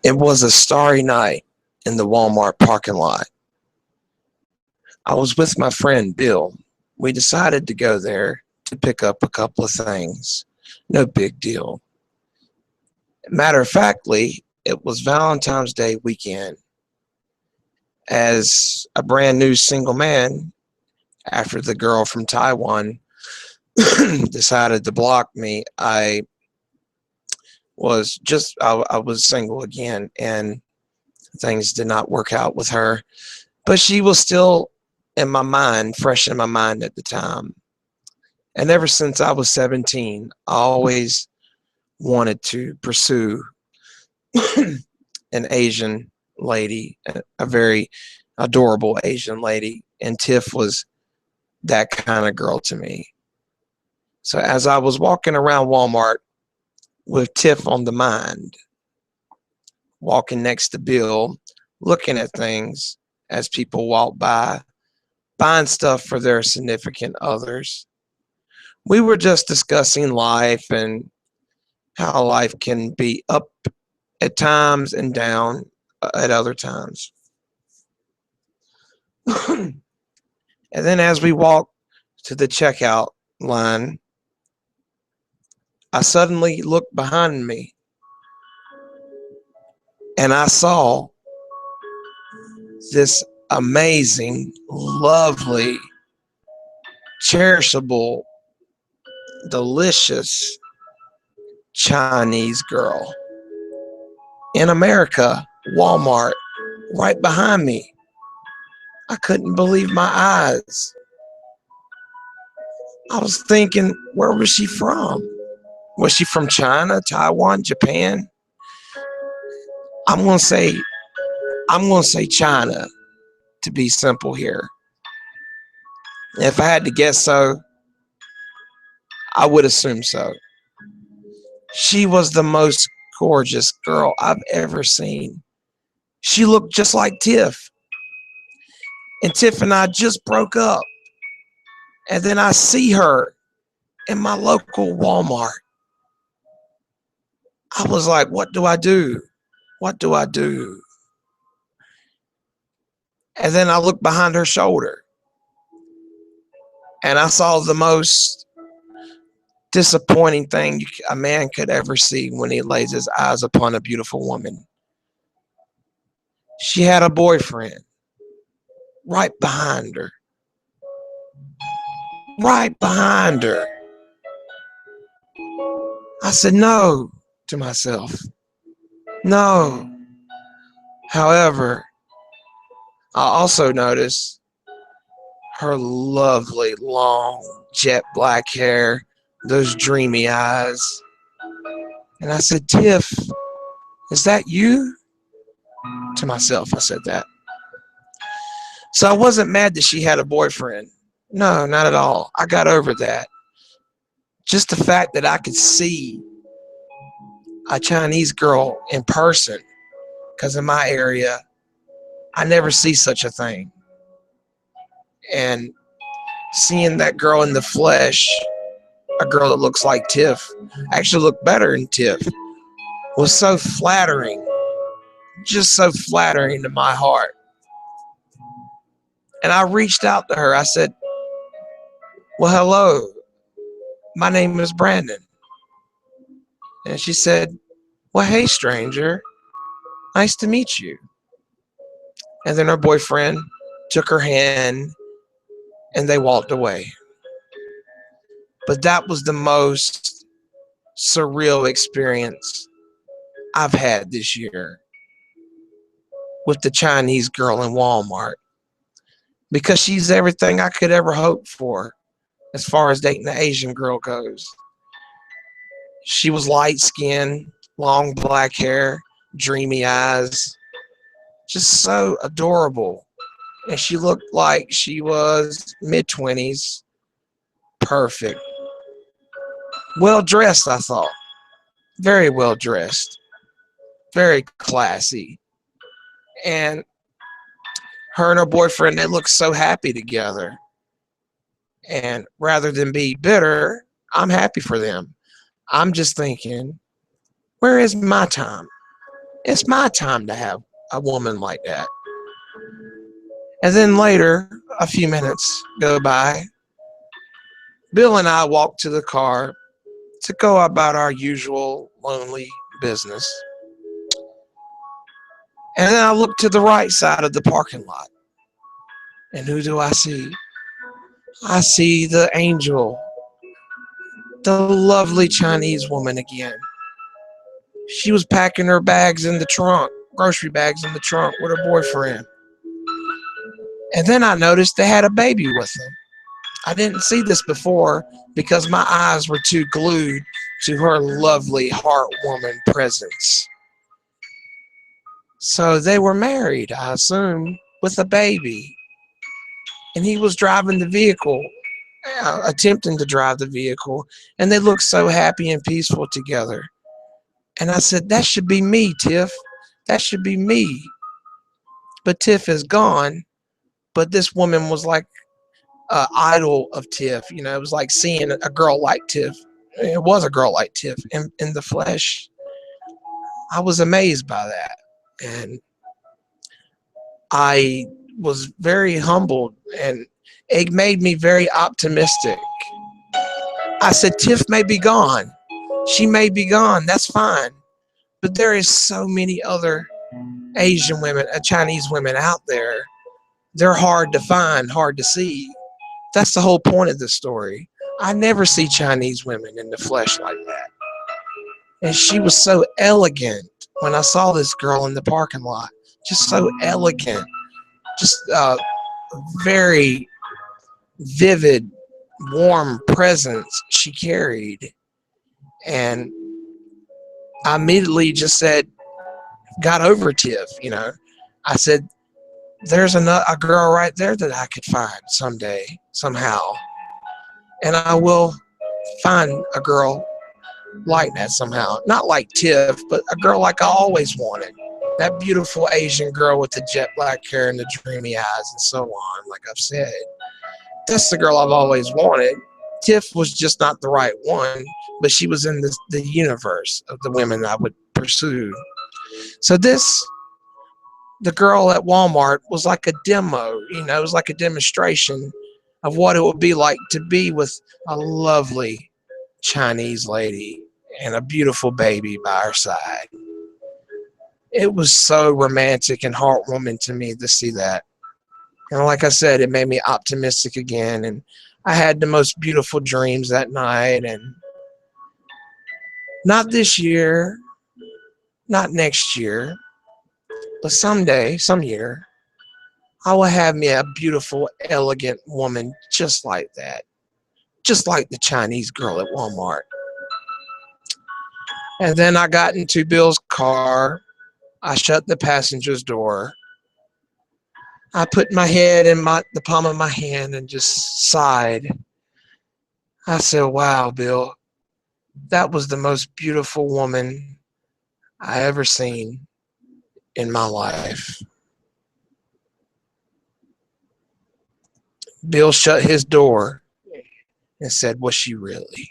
It was a starry night in the Walmart parking lot. I was with my friend Bill. We decided to go there to pick up a couple of things. No big deal. Matter of factly, it was Valentine's Day weekend. As a brand new single man, after the girl from Taiwan decided to block me, I was single again, and things did not work out with her. But she was still in my mind, fresh in my mind at the time. And ever since I was 17, I always wanted to pursue an Asian lady, a very adorable Asian lady. And Tiff was that kind of girl to me. So as I was walking around Walmart with Tiff on the mind, walking next to Bill, looking at things as people walk by, buying stuff for their significant others, we were just discussing life and how life can be up at times and down at other times. And then as we walked to the checkout line, I suddenly looked behind me and I saw this amazing, lovely, cherishable, delicious Chinese girl in America, Walmart, right behind me. I couldn't believe my eyes. I was thinking, where was she from? Was she from China, Taiwan, Japan? I'm gonna say China to be simple here. If I had to guess so, I would assume so. She was the most gorgeous girl I've ever seen. She looked just like Tiff. And Tiff and I just broke up. And then I see her in my local Walmart. I was like, what do I do? What do I do? And then I looked behind her shoulder and I saw the most disappointing thing a man could ever see when he lays his eyes upon a beautiful woman. She had a boyfriend right behind her. Right behind her. I said no to myself. No. However, I also noticed her lovely, long, jet black hair, those dreamy eyes. And I said, Tiff, is that you? To myself, I said that. So I wasn't mad that she had a boyfriend. No, not at all. I got over that. Just the fact that I could see a Chinese girl in person, because in my area, I never see such a thing. And seeing that girl in the flesh, a girl that looks like Tiff, actually looked better than Tiff, was so flattering. Just so flattering to my heart. And I reached out to her. I said, well, hello. My name is Brandon. And she said, well, hey, stranger. Nice to meet you. And then her boyfriend took her hand and they walked away. But that was the most surreal experience I've had this year with the Chinese girl in Walmart, because she's everything I could ever hope for as far as dating an Asian girl goes. She was light skinned, long black hair, dreamy eyes, just so adorable. And she looked like she was mid-20s, perfect. Well dressed, I thought. Very well dressed. Very classy. And her and her boyfriend, they look so happy together. And rather than be bitter, I'm happy for them. I'm just thinking, where is my time? It's my time to have a woman like that. And then later, a few minutes go by. Bill and I walk to the car to go about our usual lonely business. And then I look to the right side of the parking lot. And who do I see? I see the angel, the lovely Chinese woman again. She was packing her bags in the trunk, grocery bags in the trunk with her boyfriend. And then I noticed they had a baby with them. I didn't see this before because my eyes were too glued to her lovely heartwarming presence. So they were married, I assume, with a baby. And he was driving the vehicle, attempting to drive the vehicle, and they looked so happy and peaceful together. And I said, that should be me, Tiff. That should be me. But Tiff is gone. But this woman was like an idol of Tiff. You know, it was like seeing a girl like Tiff. It was a girl like Tiff in the flesh. I was amazed by that. And I was very humbled, and it made me very optimistic. I said, Tiff may be gone. She may be gone. That's fine. But there is so many other Asian women, Chinese women out there. They're hard to find, hard to see. That's the whole point of the story. I never see Chinese women in the flesh like that. And she was so elegant when I saw this girl in the parking lot. Just so elegant. Just very vivid, warm presence she carried. And I immediately just said, got over Tiff, you know. I said, there's a girl right there that I could find someday, somehow. And I will find a girl like that somehow. Not like Tiff, but a girl like I always wanted. That beautiful Asian girl with the jet black hair and the dreamy eyes and so on, like I've said. That's the girl I've always wanted. Tiff was just not the right one, but she was in the universe of the women I would pursue. So the girl at Walmart was like a demo, you know, it was like a demonstration of what it would be like to be with a lovely Chinese lady and a beautiful baby by her side. It was so romantic and heartwarming to me to see that. And like I said, it made me optimistic again. And I had the most beautiful dreams that night. And not this year, not next year, but someday, some year, I will have me a beautiful, elegant woman just like that. Just like the Chinese girl at Walmart. And then I got into Bill's car. I shut the passenger's door. I put my head in the palm of my hand and just sighed. I said, wow, Bill, that was the most beautiful woman I ever seen in my life. Bill shut his door and said, was she really?